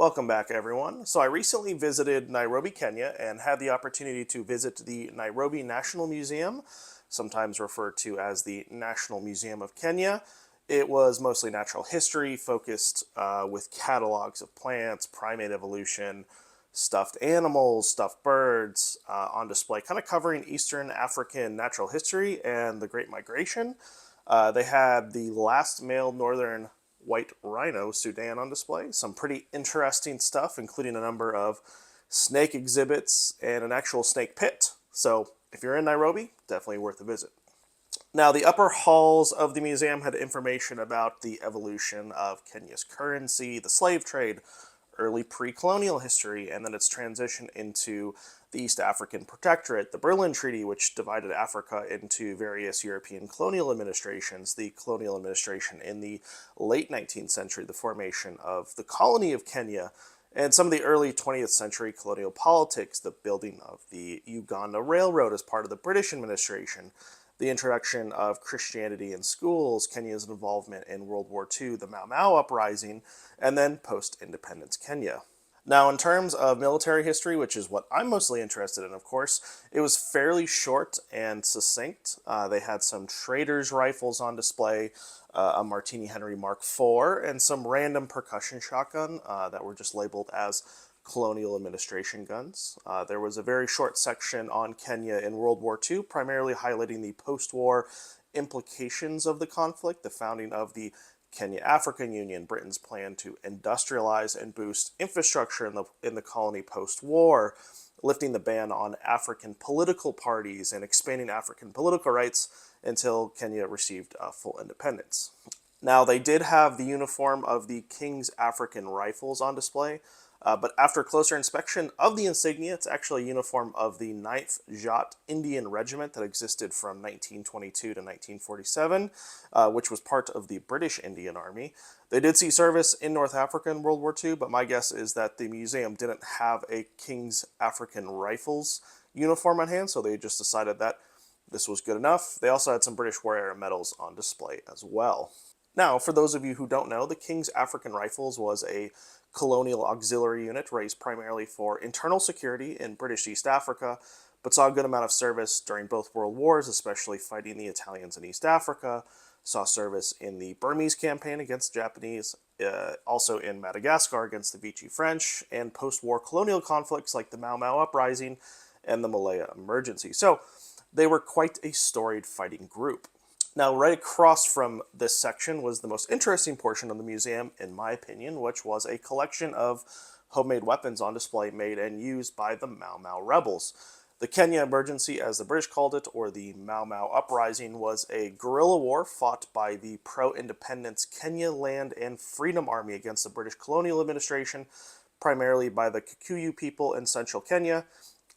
Welcome back, everyone. So I recently visited Nairobi, Kenya, and had the opportunity to visit the Nairobi National Museum, sometimes referred to as the National Museum of Kenya. It was mostly natural history, focused with catalogs of plants, primate evolution, stuffed animals, stuffed birds on display, kind of covering Eastern African natural history and the Great Migration. They had the last male northern white rhino Sudan on display. Some pretty interesting stuff, including a number of snake exhibits and an actual snake pit. So if you're in Nairobi, definitely worth a visit. Now, the upper halls of the museum had information about the evolution of Kenya's currency, the slave trade, early pre-colonial history, and then its transition into the East African Protectorate, the Berlin Treaty, which divided Africa into various European colonial administrations, the colonial administration in the late 19th century, the formation of the colony of Kenya, and some of the early 20th century colonial politics, the building of the Uganda Railroad as part of the British administration, the introduction of Christianity in schools, Kenya's involvement in World War II, the Mau Mau Uprising, and then post-independence Kenya. Now, in terms of military history, which is what I'm mostly interested in, of course, it was fairly short and succinct. They had some traders' rifles on display, a Martini Henry Mark IV, and some random percussion shotgun that were just labeled as colonial administration guns. There was a very short section on Kenya in World War II, primarily highlighting the post-war implications of the conflict, the founding of the Kenya-African Union, Britain's plan to industrialize and boost infrastructure in the colony post-war, lifting the ban on African political parties and expanding African political rights until Kenya received full independence. Now, they did have the uniform of the King's African Rifles on display, but after closer inspection of the insignia, it's actually a uniform of the 9th Jat Indian Regiment that existed from 1922 to 1947, which was part of the British Indian Army. They did see service in North Africa in World War II, but my guess is that the museum didn't have a King's African Rifles uniform on hand, so they just decided that this was good enough. They also had some British War Era medals on display as well. Now, for those of you who don't know, the King's African Rifles was a colonial auxiliary unit raised primarily for internal security in British East Africa, but saw a good amount of service during both world wars, especially fighting the Italians in East Africa, saw service in the Burmese campaign against the Japanese, also in Madagascar against the Vichy French, and post-war colonial conflicts like the Mau Mau Uprising and the Malaya Emergency. So they were quite a storied fighting group. Now, right across from this section was the most interesting portion of the museum, in my opinion, which was a collection of homemade weapons on display made and used by the Mau Mau rebels. The Kenya Emergency, as the British called it, or the Mau Mau Uprising, was a guerrilla war fought by the pro-independence Kenya Land and Freedom Army against the British colonial administration, primarily by the Kikuyu people in central Kenya,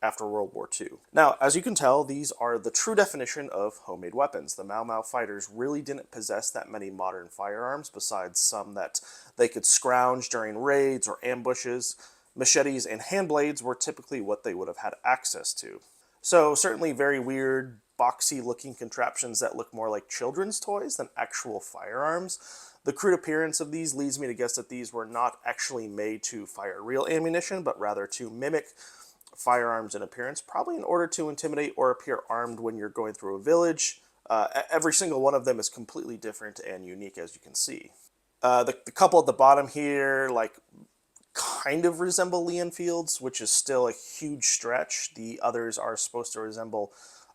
after World War II. Now, as you can tell, these are the true definition of homemade weapons. The Mau Mau fighters really didn't possess that many modern firearms, besides some that they could scrounge during raids or ambushes. Machetes and hand blades were typically what they would have had access to. So certainly very weird, boxy-looking contraptions that look more like children's toys than actual firearms. The crude appearance of these leads me to guess that these were not actually made to fire real ammunition, but rather to mimic firearms in appearance, probably in order to intimidate or appear armed when you're going through a village. Every single one of them is completely different and unique, as you can see. The couple at the bottom here, kind of resemble Lee Enfields, which is still a huge stretch. The others are supposed to resemble,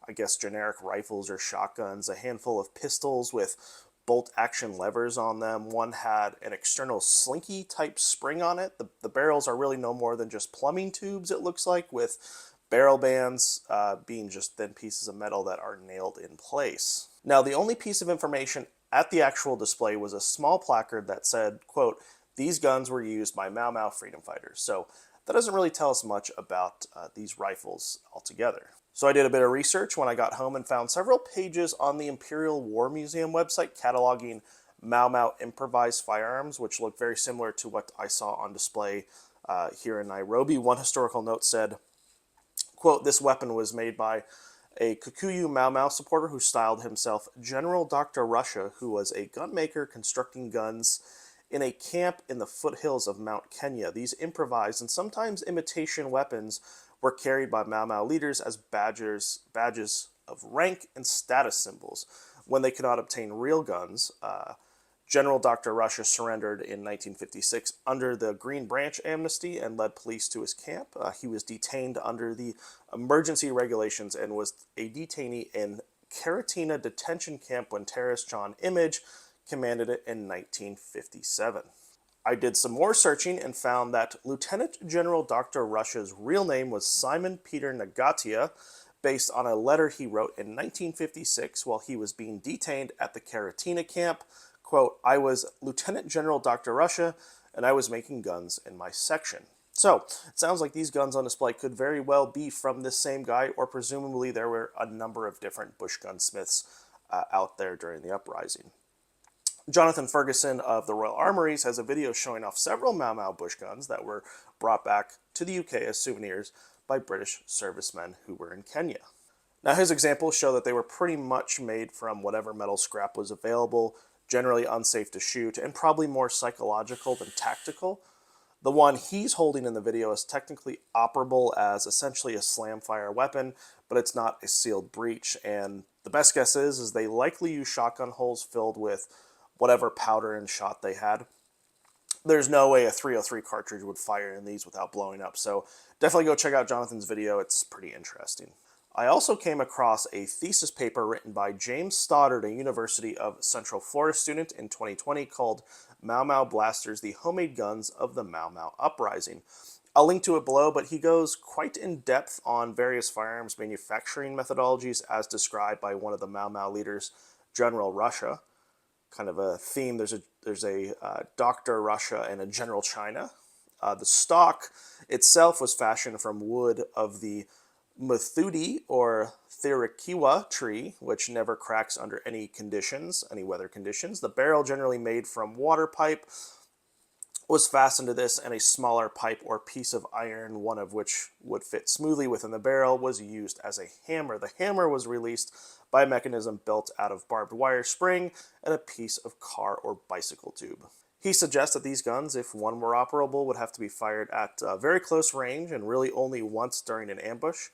I guess, generic rifles or shotguns, a handful of pistols with bolt-action levers on them. One had an external slinky-type spring on it. The barrels are really no more than just plumbing tubes, it looks like, with barrel bands being just thin pieces of metal that are nailed in place. Now, the only piece of information at the actual display was a small placard that said, quote, "These guns were used by Mau Mau freedom fighters." So that doesn't really tell us much about these rifles altogether. So I did a bit of research when I got home and found several pages on the Imperial War Museum website cataloging Mau Mau improvised firearms, which look very similar to what I saw on display here in Nairobi. One historical note said, quote, "This weapon was made by a Kikuyu Mau Mau supporter who styled himself General Dr. Russia, who was a gun maker constructing guns in a camp in the foothills of Mount Kenya. These improvised and sometimes imitation weapons were carried by Mau Mau leaders as badges of rank and status symbols. When they could not obtain real guns, General Dr. Russia surrendered in 1956 under the Green Branch amnesty and led police to his camp. He was detained under the emergency regulations and was a detainee in Karatina detention camp when terrorist John Image commanded it in 1957. I did some more searching and found that Lieutenant General Dr. Russia's real name was Simon Peter Nagatia, based on a letter he wrote in 1956 while he was being detained at the Karatina camp. Quote, "I was Lieutenant General Dr. Russia, and I was making guns in my section." So, it sounds like these guns on display could very well be from this same guy, or presumably there were a number of different bush gunsmiths out there during the uprising. Jonathan Ferguson of the Royal Armouries has a video showing off several Mau Mau bush guns that were brought back to the UK as souvenirs by British servicemen who were in Kenya. Now his examples show that they were pretty much made from whatever metal scrap was available, generally unsafe to shoot, and probably more psychological than tactical. The one he's holding in the video is technically operable as essentially a slam-fire weapon, but it's not a sealed breech, and the best guess is they likely use shotgun holes filled with whatever powder and shot they had. There's no way a .303 cartridge would fire in these without blowing up, so definitely go check out Jonathan's video. It's pretty interesting. I also came across a thesis paper written by James Stoddard, a University of Central Florida student in 2020, called Mau Mau Blasters, the Homemade Guns of the Mau Mau Uprising. I'll link to it below, but he goes quite in depth on various firearms manufacturing methodologies as described by one of the Mau Mau leaders, General Russia. Kind of a theme. There's a Dr. Russia and a General China. The stock itself was fashioned from wood of the Muthudi or Thirikiwa tree, which never cracks under any conditions, any weather conditions. The barrel, generally made from water pipe, was fastened to this, and a smaller pipe or piece of iron, one of which would fit smoothly within the barrel, was used as a hammer. The hammer was released by a mechanism built out of barbed wire spring and a piece of car or bicycle tube. He suggests that these guns, if one were operable, would have to be fired at very close range and really only once during an ambush.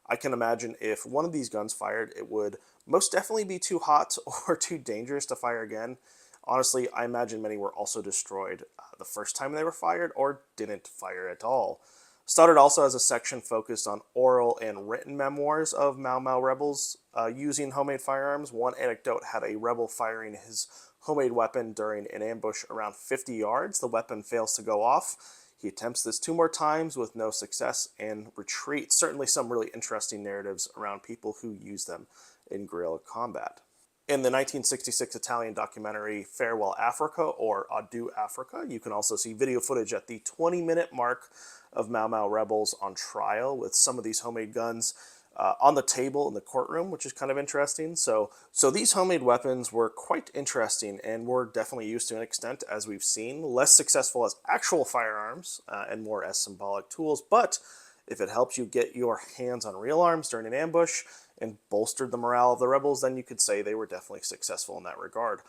I can imagine if one of these guns fired, it would most definitely be too hot or too dangerous to fire again. Honestly, I imagine many were also destroyed the first time they were fired or didn't fire at all. Stoddard also has a section focused on oral and written memoirs of Mau Mau rebels using homemade firearms. One anecdote had a rebel firing his homemade weapon during an ambush around 50 yards. The weapon fails to go off. He attempts this 2 more times with no success and retreats. Certainly some really interesting narratives around people who use them in guerrilla combat. In the 1966 Italian documentary Farewell Africa, or Adieu Africa, you can also see video footage at the 20-minute mark of Mau Mau rebels on trial with some of these homemade guns on the table in the courtroom, which is kind of interesting. So these homemade weapons were quite interesting and were definitely used to an extent, as we've seen. Less successful as actual firearms and more as symbolic tools, but if it helps you get your hands on real arms during an ambush and bolstered the morale of the rebels, then you could say they were definitely successful in that regard.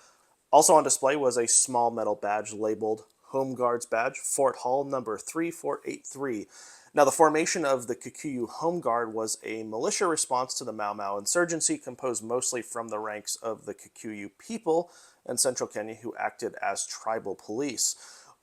Also on display was a small metal badge labeled Home Guards Badge, Fort Hall number 3483. Now, the formation of the Kikuyu Home Guard was a militia response to the Mau Mau insurgency, composed mostly from the ranks of the Kikuyu people in central Kenya who acted as tribal police.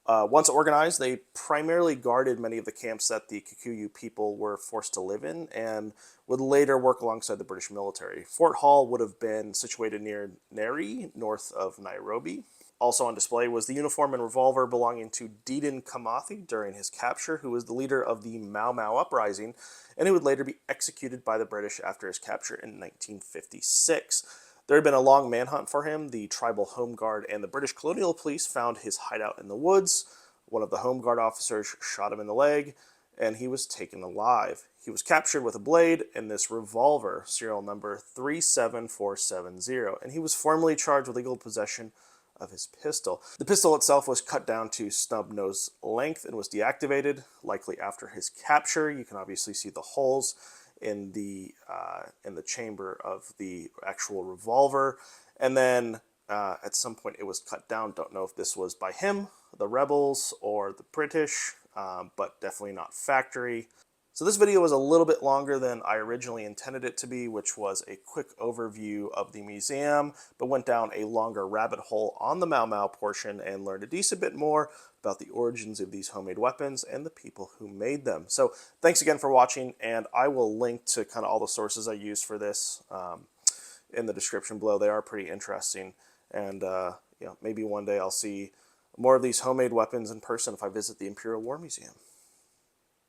Once organized, they primarily guarded many of the camps that the Kikuyu people were forced to live in and would later work alongside the British military. Fort Hall would have been situated near Nyeri, north of Nairobi. Also on display was the uniform and revolver belonging to Dedan Kimathi during his capture, who was the leader of the Mau Mau Uprising, and who would later be executed by the British after his capture in 1956. There had been a long manhunt for him. The tribal home guard and the British colonial police found his hideout in the woods. One of the home guard officers shot him in the leg, and he was taken alive. He was captured with a blade and this revolver, serial number 37470, and he was formally charged with illegal possession of his pistol. The pistol itself was cut down to snub nose length and was deactivated, likely after his capture. You can obviously see the holes in the chamber of the actual revolver. And then At some point it was cut down. Don't know if this was by him, the rebels, or the British, but definitely not factory. So this video was a little bit longer than I originally intended it to be, which was a quick overview of the museum, but went down a longer rabbit hole on the Mau Mau portion and learned a decent bit more about the origins of these homemade weapons and the people who made them. So thanks again for watching, and I will link to kind of all the sources I used for this in the description below. They are pretty interesting, and maybe one day I'll see more of these homemade weapons in person if I visit the Imperial War Museum.